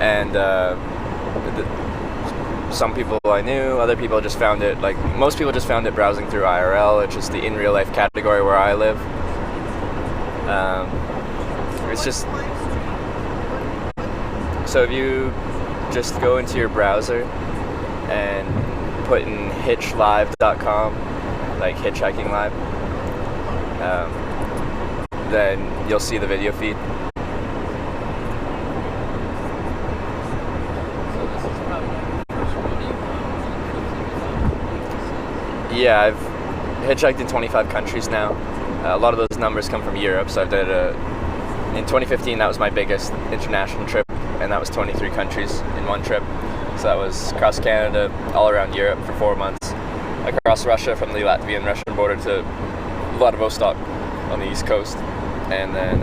and some people I knew, other people just found it, like most people just found it browsing through IRL, which is the in real life category where I live. It's just, so if you just go into your browser and put in hitchlive.com, like hitchhiking live, then you'll see the video feed. Yeah, I've hitchhiked in 25 countries now. A lot of those numbers come from Europe, so I did in 2015 that was my biggest international trip, and that was 23 countries in one trip. So that was across Canada, all around Europe for 4 months, across Russia from the Latvian-Russian border to Vladivostok on the east coast, and then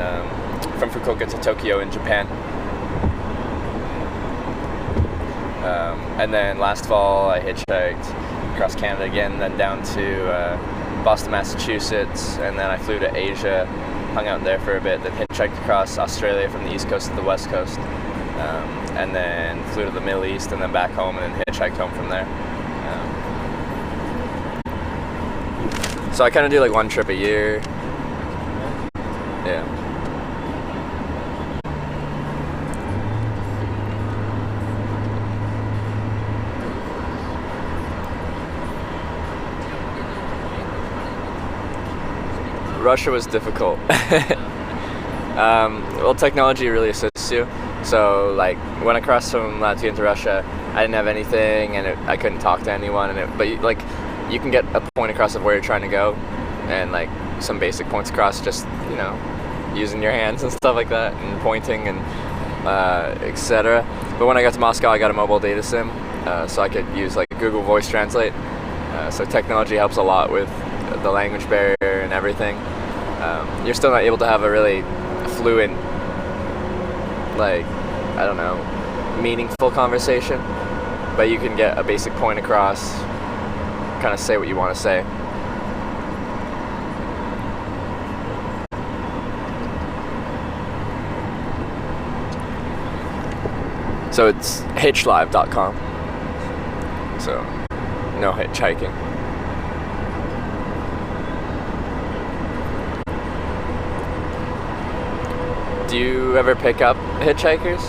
from Fukuoka to Tokyo in Japan. And then last fall I hitchhiked across Canada again, then down to Boston, Massachusetts, and then I flew to Asia, hung out there for a bit, then hitchhiked across Australia from the east coast to the west coast, and then flew to the Middle East and then back home, and then hitchhiked home from there. So I kind of do like one trip a year. Yeah. Russia was difficult. Well, technology really assists you. So, like, when I crossed from Latvia into Russia, I didn't have anything, and I couldn't talk to anyone. But you can get a point across of where you're trying to go, and like some basic points across, just using your hands and stuff like that, and pointing and etc. But when I got to Moscow, I got a mobile data SIM, so I could use like Google Voice Translate. So technology helps a lot with the language barrier and everything. You're still not able to have a really fluent, like, I don't know, meaningful conversation, but you can get a basic point across, kind of say what you want to say. So it's hitchlive.com. So no hitchhiking. Do you ever pick up hitchhikers?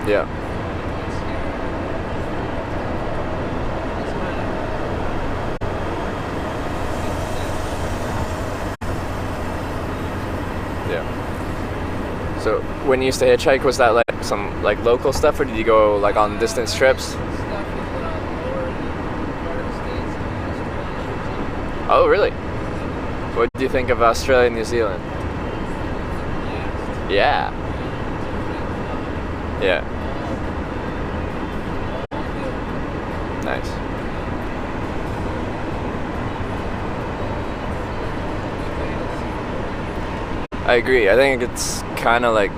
Yeah. Yeah. So when you used to hitchhike, was that like some like local stuff, or did you go like on distance trips? Oh, really? What do you think of Australia and New Zealand? Yeah. Yeah. Nice. I agree. I think it's kind of like,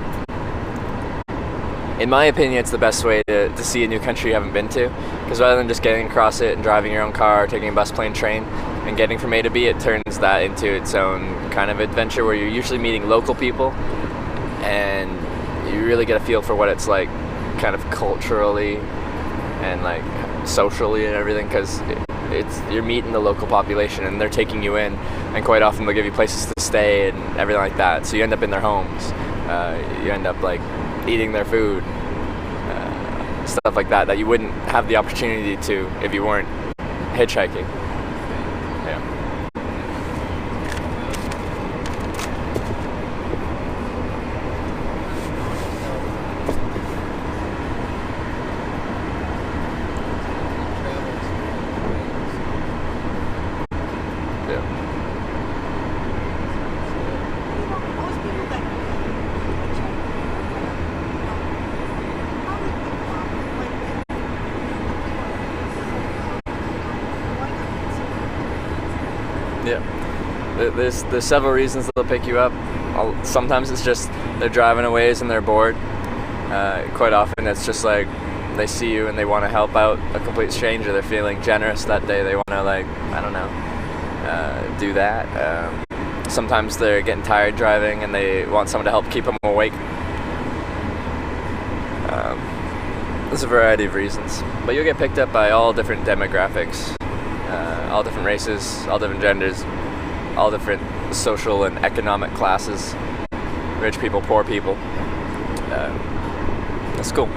in my opinion, it's the best way to see a new country you haven't been to. Because rather than just getting across it and driving your own car, taking a bus, plane, train, and getting from A to B, it turns that into its own kind of adventure where you're usually meeting local people, and you really get a feel for what it's like kind of culturally and like socially and everything, because you're meeting the local population and they're taking you in, and quite often they'll give you places to stay and everything like that, so you end up in their homes, you end up like eating their food, stuff like that you wouldn't have the opportunity to if you weren't hitchhiking. Yeah. Yeah, there's several reasons they'll pick you up. Sometimes it's just they're driving a ways and they're bored. Quite often it's just like they see you and they want to help out a complete stranger. They're feeling generous that day. They want to, like, I don't know, do that. Sometimes they're getting tired driving and they want someone to help keep them awake. There's a variety of reasons, but you'll get picked up by all different demographics, all different races, all different genders, all different social and economic classes, rich people, poor people. That's cool.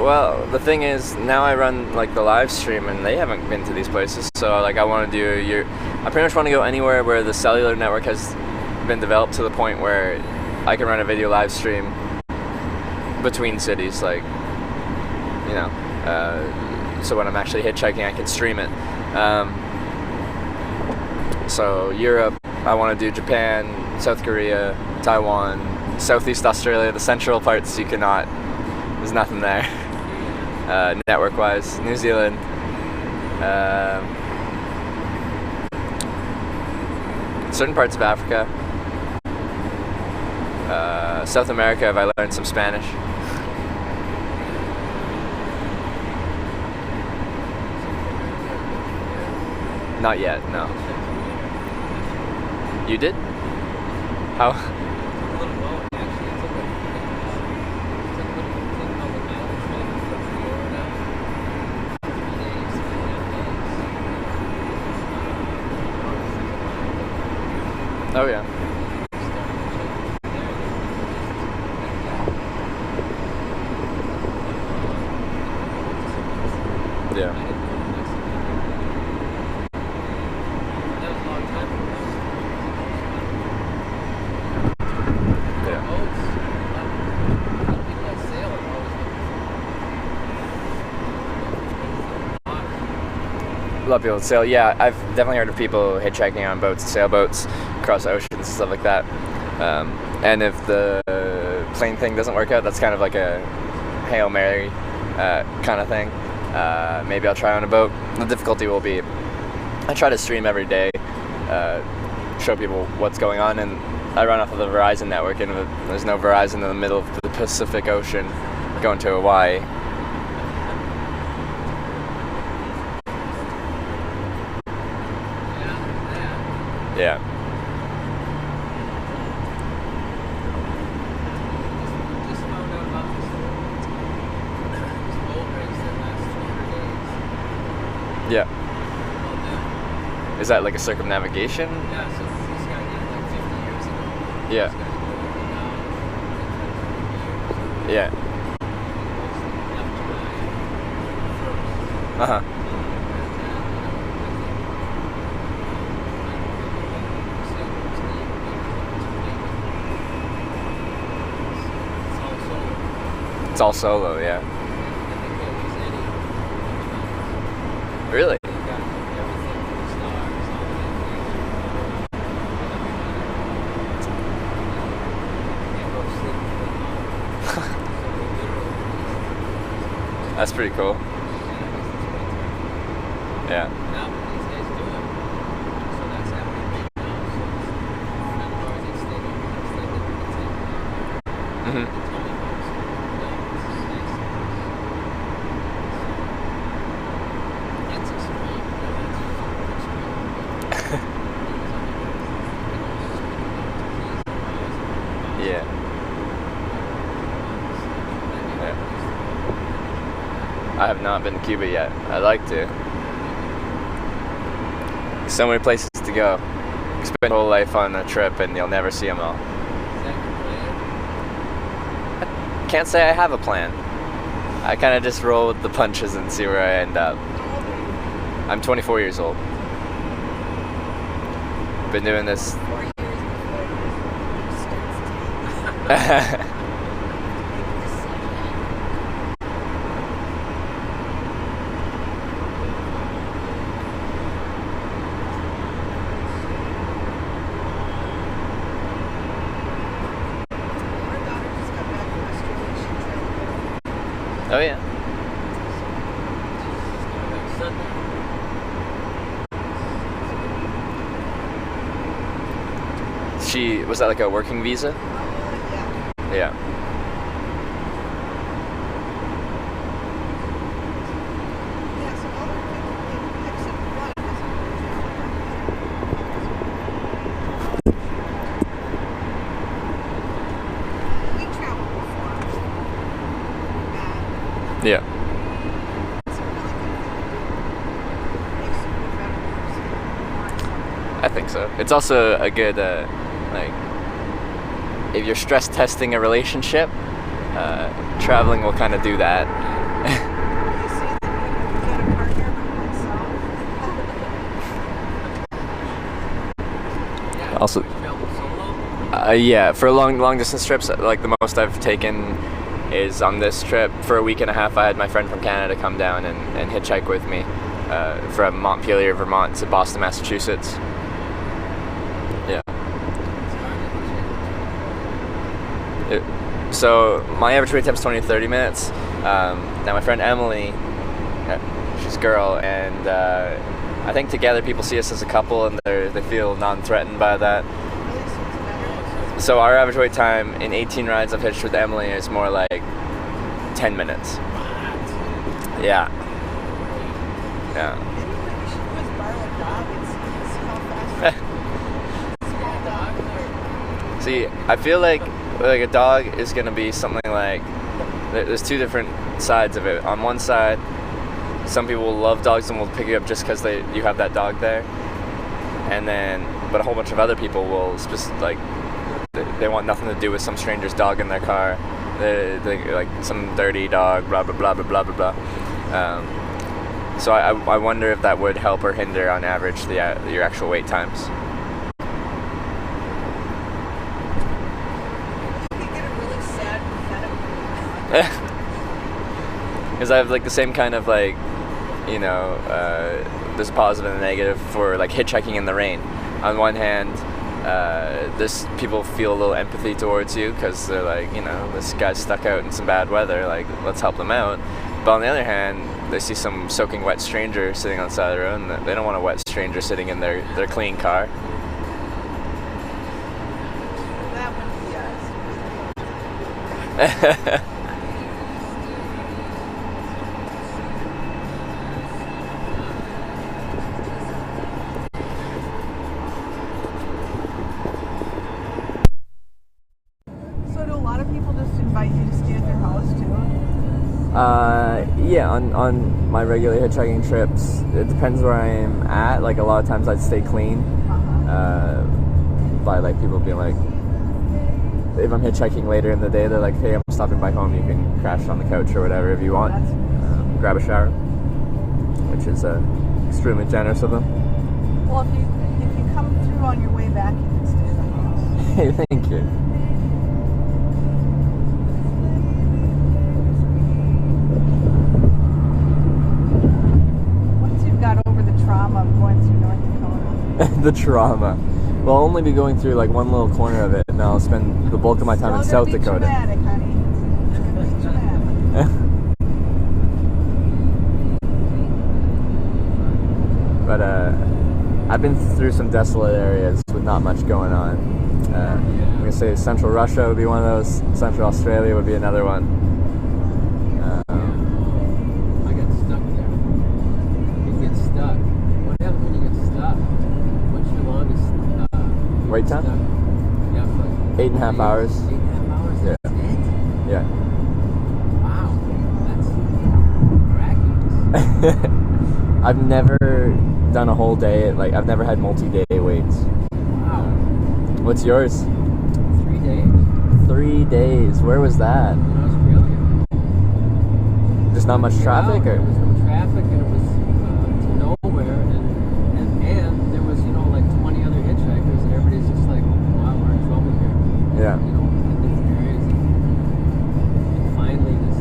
Well, the thing is, now I run like the live stream, and they haven't been to these places. So like, I want to do I pretty much want to go anywhere where the cellular network has been developed to the point where I can run a video live stream between cities, like, you know. So when I'm actually hitchhiking, I can stream it. So Europe, I want to do Japan, South Korea, Taiwan, Southeast Australia. The central parts you cannot. There's nothing there. Network-wise, New Zealand, certain parts of Africa, South America. If I learned some Spanish. Not yet, no. You did? How? Oh yeah. Yeah. A lot of people sail. Yeah, I've definitely heard of people hitchhiking on boats, sailboats, across oceans and stuff like that. And if the plane thing doesn't work out, that's kind of like a Hail Mary kind of thing. Maybe I'll try on a boat. The difficulty will be, I try to stream every day, show people what's going on, and I run off of the Verizon network, and there's no Verizon in the middle of the Pacific Ocean going to Hawaii. Yeah. Yeah. Is that like a circumnavigation? Yeah, so this guy did it like 50 years ago. Yeah. Yeah. Uh-huh. It's all solo, yeah. Really? That's pretty cool. Yeah. Mm-hmm. Yeah. I have not been to Cuba yet. I'd like to. So many places to go. You spend your whole life on a trip and you'll never see them all. I can't say I have a plan. I kind of just roll with the punches and see where I end up. I'm 24 years old. Been doing this. 4 years before Oh yeah. Was that like a working visa? Yeah. Yeah. Yeah, so all the people, except one, we traveled before. Yeah. It's a really good thing to do. Makes you a better person. I think so. It's also a good like if you're stress testing a relationship, traveling will kind of do that. You say that you get a partner by myself. Also, Travel solo? yeah, for long distance trips, like the most I've taken is on this trip. For a week and a half, I had my friend from Canada come down and hitchhike with me from Montpelier, Vermont to Boston, Massachusetts. Yeah. So my average wait time is 20 to 30 minutes. Now my friend Emily, she's a girl, and I think together people see us as a couple and they feel non-threatened by that. Really suits better. So our average wait time in 18 rides I've hitched with Emily is more like 10 minutes. Yeah. Yeah. Maybe what you should do is borrow a dog and see how fast. Small dog. See, I feel like a dog is gonna be something like there's two different sides of it. On one side, some people will love dogs and will pick you up just because you have that dog there, and then but a whole bunch of other people will they want nothing to do with some stranger's dog in their car. They like some dirty dog, blah blah blah blah blah blah blah. So I wonder if that would help or hinder on average your actual wait times. Because I have like the same kind of like, there's a positive and a negative for like hitchhiking in the rain. On one hand, people feel a little empathy towards you because they're like, this guy's stuck out in some bad weather, like let's help them out. But on the other hand, they see some soaking wet stranger sitting on the side of the road and they don't want a wet stranger sitting in their clean car. That one, yes. So do a lot of people just invite you to stay at their house too? Yeah, on my regular hitchhiking trips, it depends where I am at. Like a lot of times I'd stay clean. By like people being like, if I'm hitchhiking later in the day, they're like, hey, I'm stopping by home, you can crash on the couch or whatever if you want. Grab a shower, which is extremely generous of them. Well, if you come through on your way back, you can stay at the house. Hey, thank you. Once you've got over the trauma of going through North Dakota. The trauma. Well, I'll only be going through like one little corner of it, and I'll spend the bulk of my time in South Dakota. Dramatic, honey. It's gonna be dramatic. But I've been through some desolate areas with not much going on. I'm gonna say Central Russia would be one of those. Central Australia would be another one. I got stuck there. You get stuck. What happens when you get stuck? What's your longest Wait time? stuck? Yeah, for like 8.5 hours. 8.5 hours? Yeah. That's it? Yeah. Wow. That's miraculous. I've never done a whole day. Like I've never had multi-day waits. Wow. What's yours? 3 days. 3 days. Where was that? In Australia. Just not much traffic, There or? was no traffic, and it was to nowhere, and there was like 20 other hitchhikers, and everybody's just like, wow, we're in trouble here. Yeah. In different areas. And finally, this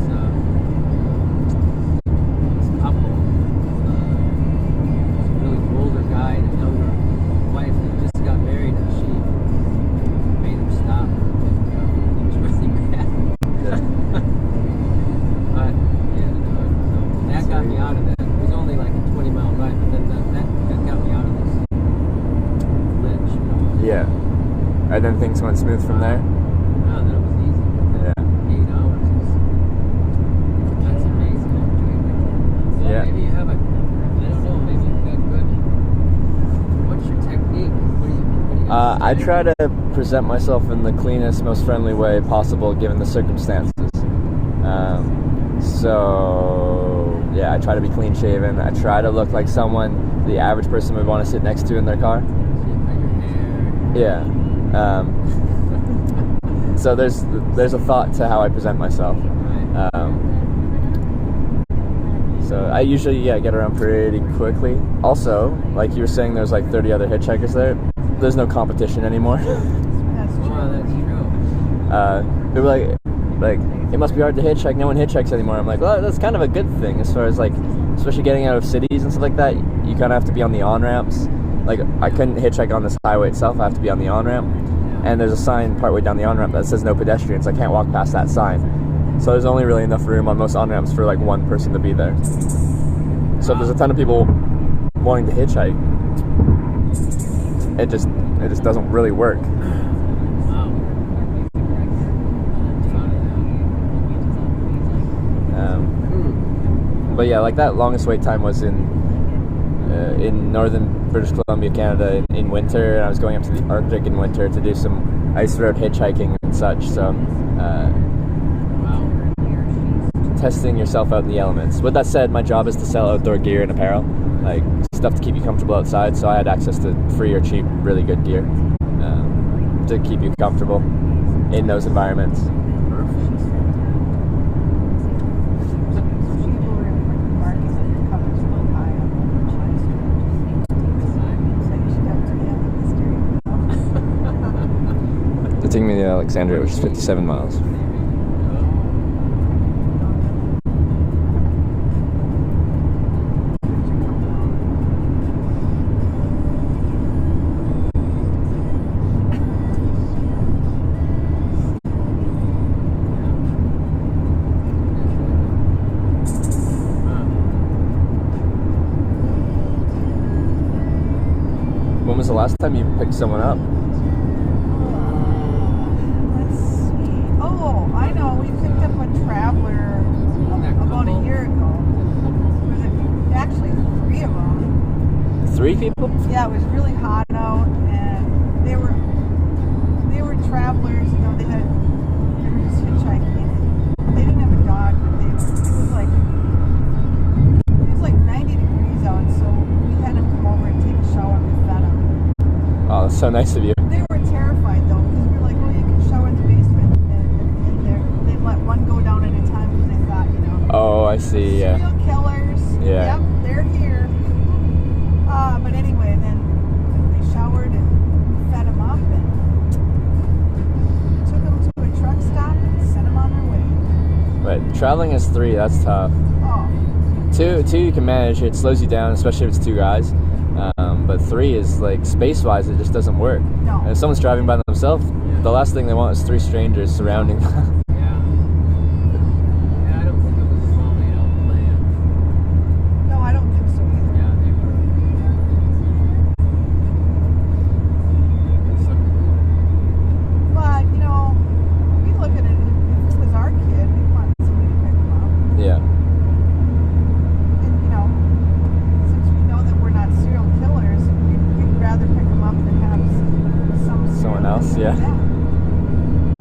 couple, this really older guy and a younger wife that just got married, and she made him stop. He was really mad. Yeah. But got me out of that. It was only like a 20-mile ride, but then that got me out of this ledge, you know. Yeah. And then things went smooth from there. No, then it was easy. Yeah. 8 hours that's amazing. Well, Yeah. maybe you have I don't know, maybe you've got good. What's your technique? What do you I try to present myself in the cleanest, most friendly way possible given the circumstances. So, yeah, I try to be clean shaven. I try to look like someone the average person would want to sit next to in their car. So you cut your hair. Yeah. So there's a thought to how I present myself. Right. So I usually get around pretty quickly. Also, like you were saying, there's like 30 other hitchhikers there. There's no competition anymore. That's true. Oh, that's true. They were like it must be hard to hitchhike. No one hitchhikes anymore. I'm like, well, that's kind of a good thing as far as like, especially getting out of cities and stuff like that. You kind of have to be on the on ramps. Like I couldn't hitchhike on this highway itself. I have to be on the on ramp. And there's a sign partway down the on ramp that says no pedestrians. I can't walk past that sign. So there's only really enough room on most on ramps for like one person to be there. So if there's a ton of people wanting to hitchhike, it just doesn't really work. But yeah, like that longest wait time was in northern British Columbia, Canada in winter, and I was going up to the Arctic in winter to do some ice road hitchhiking and such. So testing yourself out in the elements. With that said, my job is to sell outdoor gear and apparel, like stuff to keep you comfortable outside, so I had access to free or cheap, really good gear to keep you comfortable in those environments. Taking me to Alexandria, which is 57 miles. When was the last time you picked someone up? Oh, I know. We picked up a traveler about a year ago. There was actually 3 of them. 3 people? Yeah, it was really hot out, and they were travelers. You know, they were just hitchhiking. They didn't have a dog, but it was like 90 degrees out, so we had them come over and take a shower and we fed them. Oh, that's so nice of you. They were terrified though, because we were like, oh, you can shower in the basement. They let one go down at a time because they thought, you know. Oh, I see. Yeah. Serial killers. Yeah. Yep, they're here. But anyway, then they showered and fed them up and took them to a truck stop and sent them on their way. But traveling as 3, that's tough. Oh. 2 you can manage. It slows you down, especially if it's 2 guys. But 3 is like space-wise, it just doesn't work. No. And if someone's driving by themselves, the last thing they want is 3 strangers surrounding them. I don't think it was a well laid out plan. No, I don't think so either. Yeah, they were. But, you know, we look at it, if it was our kid, we'd want somebody to pick them up. Yeah. And, you know, since we know that we're not serial killers, we'd rather pick them up than have someone else, yeah.